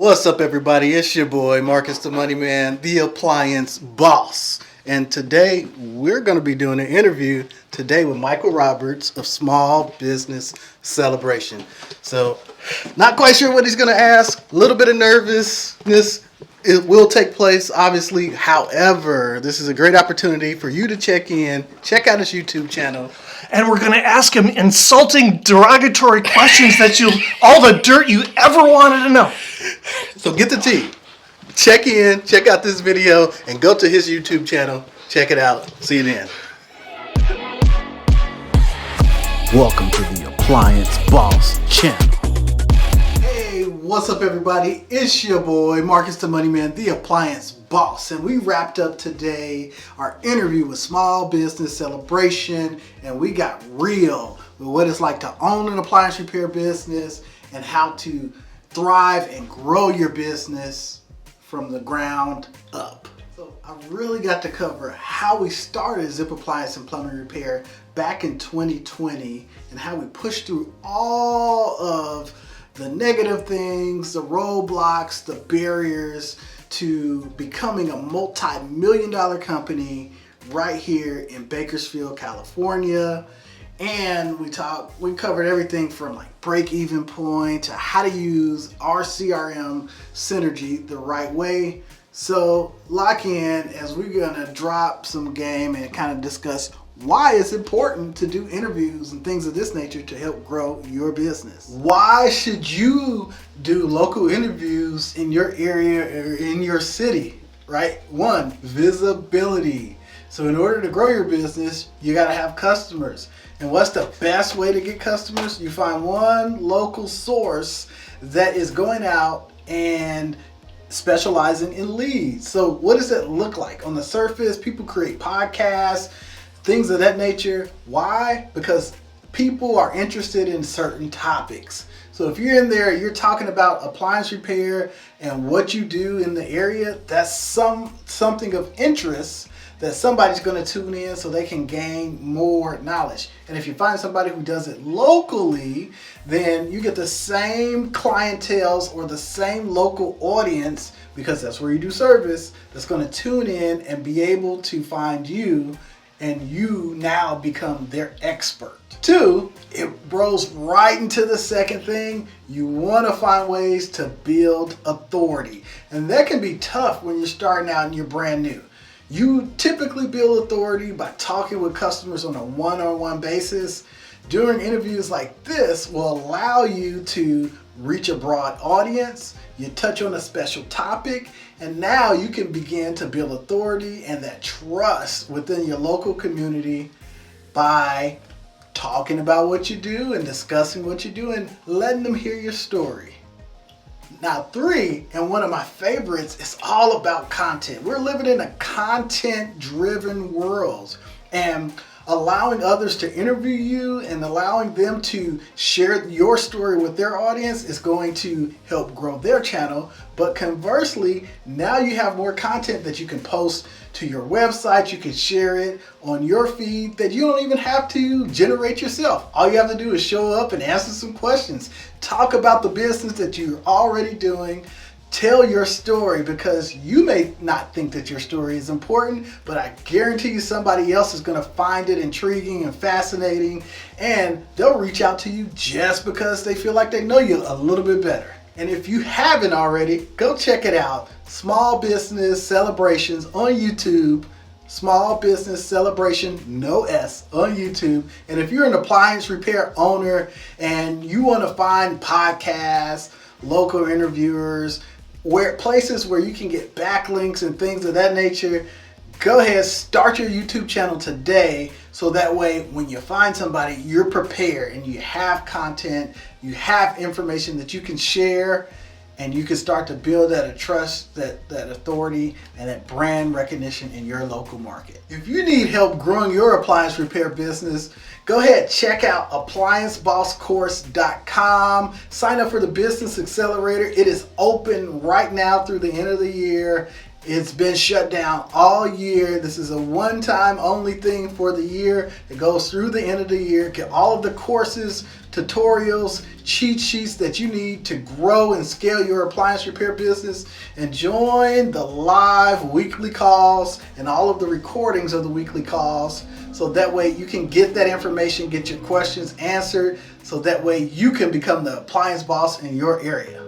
What's up, everybody? It's your boy, Marcus the Money Man, the Appliance Boss. And today, we're going to be doing an interview today with Michael Roberts of Small Business Celebration. So, not quite sure what he's going to ask. A little bit of nervousness. It will take place, obviously. However, this is a great opportunity for you to check out his YouTube channel. And we're going to ask him insulting, derogatory questions all the dirt you ever wanted to know. So get the tea. Check out this video, and go to his YouTube channel. Check it out. See you then. Welcome to the Appliance Boss channel. Hey, what's up, everybody? It's your boy, Marcus the Money Man, the Appliance Boss. And we wrapped up today our interview with Small Business Celebration, and we got real with what it's like to own an appliance repair business and how to thrive and grow your business from the ground up. So I really got to cover how we started Zip Appliance and Plumbing Repair back in 2020 and how we pushed through all of the negative things, the roadblocks, the barriers to becoming a multi-million-dollar company right here in Bakersfield, California. And we covered everything from like break-even point to how to use our CRM Cinergy the right way. So lock in as we're gonna drop some game and kind of discuss why it's important to do interviews and things of this nature to help grow your business. Why should you do local interviews in your area or in your city, right? One, visibility. So in order to grow your business, you gotta have customers. And what's the best way to get customers? You find one local source that is going out and specializing in leads. So what does that look like? On the surface, people create podcasts, things of that nature. Why? Because people are interested in certain topics. So if you're in there, you're talking about appliance repair and what you do in the area, that's something of interest that somebody's going to tune in so they can gain more knowledge. And if you find somebody who does it locally, then you get the same clientele or the same local audience, because that's where you do service, that's going to tune in and be able to find you, and you now become their expert. Two, it rolls right into the second thing. You want to find ways to build authority. And that can be tough when you're starting out and you're brand new. You typically build authority by talking with customers on a one-on-one basis. Doing interviews like this will allow you to reach a broad audience. You touch on a special topic, and now you can begin to build authority and that trust within your local community by talking about what you do and discussing what you do and letting them hear your story. Now, three, and one of my favorites, is all about content. We're living in a content-driven world, and allowing others to interview you and allowing them to share your story with their audience is going to help grow their channel. But conversely, now you have more content that you can post to your website. You can share it on your feed that you don't even have to generate yourself. All you have to do is show up and answer some questions. Talk about the business that you're already doing. Tell your story, because you may not think that your story is important, but I guarantee you somebody else is going to find it intriguing and fascinating, and they'll reach out to you just because they feel like they know you a little bit better. And if you haven't already, go check it out. Small Business Celebrations on YouTube. Small Business Celebration, no S, on YouTube. And if you're an appliance repair owner and you want to find podcasts, local interviewers, places where you can get backlinks and things of that nature, go ahead, start your YouTube channel today, so that way when you find somebody, you're prepared and you have content, you have information that you can share, and you can start to build that trust, that authority, and that brand recognition in your local market. If you need help growing your appliance repair business, go ahead, check out ApplianceBossCourse.com. Sign up for the Business Accelerator. It is open right now through the end of the year, It's been shut down all year. This is a one-time only thing for the year. It goes through the end of the year. Get all of the courses, tutorials, cheat sheets that you need to grow and scale your appliance repair business, and join the live weekly calls and all of the recordings of the weekly calls, so that way you can get that information, get your questions answered, so that way you can become the appliance boss in your area.